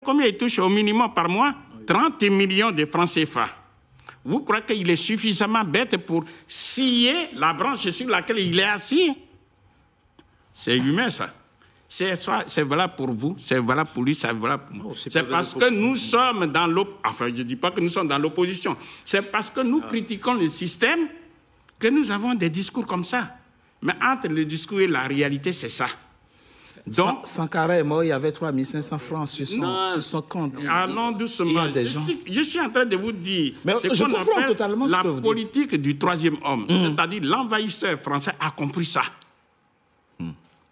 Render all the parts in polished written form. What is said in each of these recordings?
combien il touche au minimum par mois? 30 millions de francs CFA. Vous croyez qu'il est suffisamment bête pour scier la branche sur laquelle il est assis? C'est humain, ça. C'est valable pour vous, c'est valable pour lui, c'est valable pour moi. C'est parce que nous sommes dans l'opposition. Enfin, je ne dis pas que nous sommes dans l'opposition. C'est parce que nous critiquons le système que nous avons des discours comme ça. Mais entre le discours et la réalité, c'est ça. Donc, Sankara est mort, il y avait 3500 francs sur son compte. Ah non, doucement. Je suis en train de vous dire je comprends totalement ce que vous dites. La politique du troisième homme, c'est-à-dire l'envahisseur français a compris ça.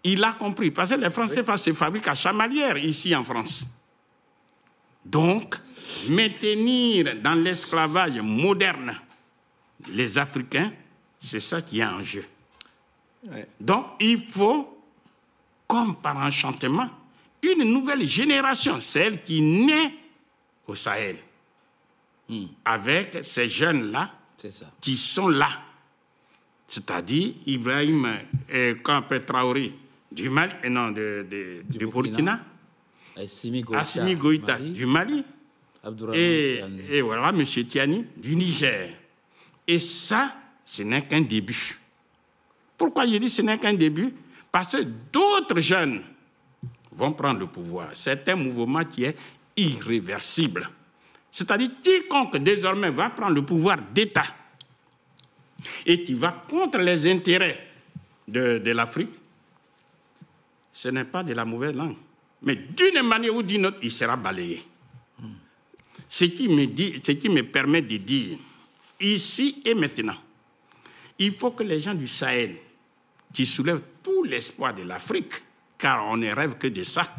Il a compris, parce que les Français se fabriquent à Chamalières, ici en France. Donc, maintenir dans l'esclavage moderne les Africains, c'est ça qui est en jeu. Ouais. Donc, il faut, comme par enchantement, une nouvelle génération, celle qui naît au Sahel, avec ces jeunes-là qui sont là. C'est-à-dire Ibrahim Traoré du Mali, non, du Burkina, Assimi Goïta du Mali, et voilà, M. Tiani du Niger. Et ça, ce n'est qu'un début. Pourquoi je dis ce n'est qu'un début? Parce que d'autres jeunes vont prendre le pouvoir. C'est un mouvement qui est irréversible. C'est-à-dire quiconque désormais va prendre le pouvoir d'État et qui va contre les intérêts de l'Afrique, ce n'est pas de la mauvaise langue. Mais d'une manière ou d'une autre, il sera balayé. Ce qui me permet de dire, ici et maintenant, il faut que les gens du Sahel, qui soulèvent tout l'espoir de l'Afrique, car on ne rêve que de ça,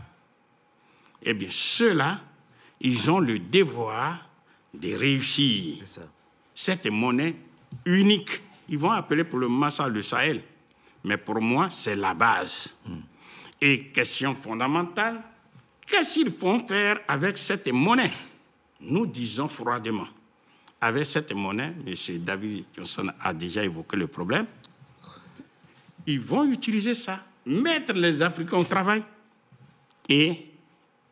eh bien, ceux-là, ils ont le devoir de réussir cette monnaie unique. Ils vont appeler pour le moment ça le Sahel. Mais pour moi, c'est la base. Et question fondamentale, qu'est-ce qu'ils vont faire avec cette monnaie? Nous disons froidement, avec cette monnaie, M. David Johnson a déjà évoqué le problème, ils vont utiliser ça, mettre les Africains au travail et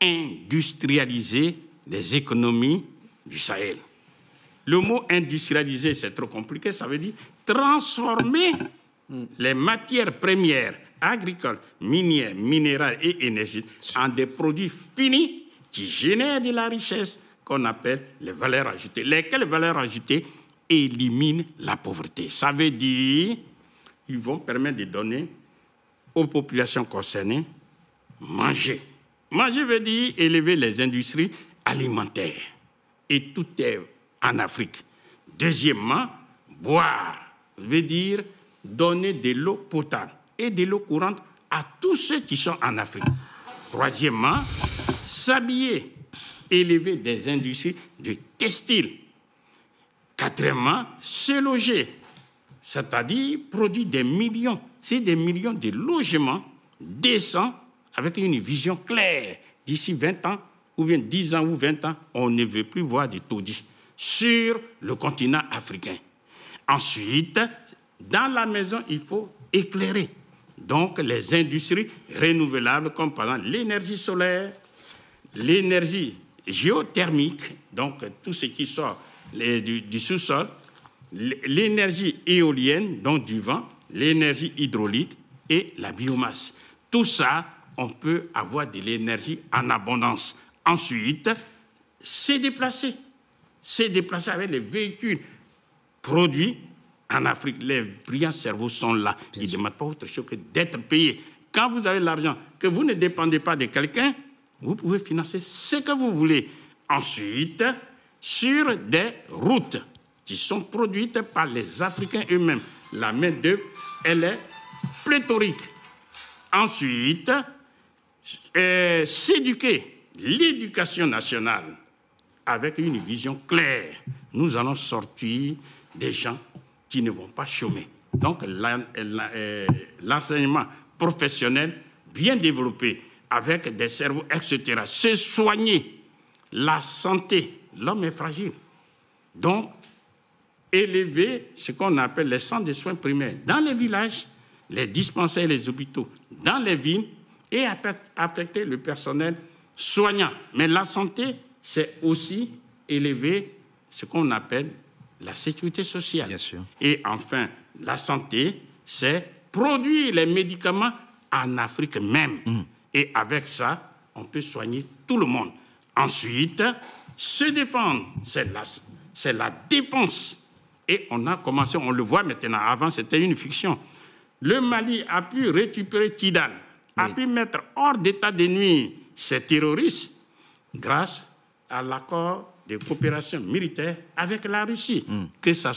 industrialiser les économies du Sahel. Le mot industrialiser, c'est trop compliqué, ça veut dire transformer les matières premières agricoles, minières, minérales et énergétiques en des produits finis qui génèrent de la richesse qu'on appelle les valeurs ajoutées. Lesquelles valeurs ajoutées éliminent la pauvreté. Ça veut dire qu'ils vont permettre de donner aux populations concernées manger. Manger veut dire élever les industries alimentaires. Et tout est en Afrique. Deuxièmement, boire veut dire donner de l'eau potable et de l'eau courante à tous ceux qui sont en Afrique. Troisièmement, s'habiller, élever des industries de textile. Quatrièmement, se loger, c'est-à-dire produire des millions, c'est des millions de logements décents avec une vision claire. D'ici 20 ans, ou bien 10 ans ou 20 ans, on ne veut plus voir de taudis sur le continent africain. Ensuite, dans la maison, il faut éclairer. Donc, les industries renouvelables, comme par exemple l'énergie solaire, l'énergie géothermique, donc tout ce qui sort du sous-sol, l'énergie éolienne, donc du vent, l'énergie hydraulique et la biomasse. Tout ça, on peut avoir de l'énergie en abondance. Ensuite, c'est déplacer avec les véhicules produits en Afrique. Les brillants cerveaux sont là. Ils ne demandent pas autre chose que d'être payés. Quand vous avez l'argent, que vous ne dépendez pas de quelqu'un, vous pouvez financer ce que vous voulez. Ensuite, sur des routes qui sont produites par les Africains eux-mêmes. La main-d'œuvre, elle est pléthorique. Ensuite, s'éduquer, l'éducation nationale, avec une vision claire. Nous allons sortir des gens qui ne vont pas chômer. Donc, l'enseignement professionnel bien développé, avec des cerveaux, etc. Se soigner, la santé, l'homme est fragile. Donc, élever ce qu'on appelle les centres de soins primaires dans les villages, les dispensaires et les hôpitaux dans les villes, et affecter le personnel soignant. Mais la santé, c'est aussi élever ce qu'on appelle la sécurité sociale. Bien sûr. Et enfin, la santé, c'est produire les médicaments en Afrique même. Et avec ça, on peut soigner tout le monde. Ensuite, se défendre, c'est la défense. Et on a commencé, on le voit maintenant, avant c'était une fiction. Le Mali a pu récupérer Kidal, a pu mettre hors d'état de nuire ces terroristes grâce à l'accord de coopération militaire avec la Russie. Que ça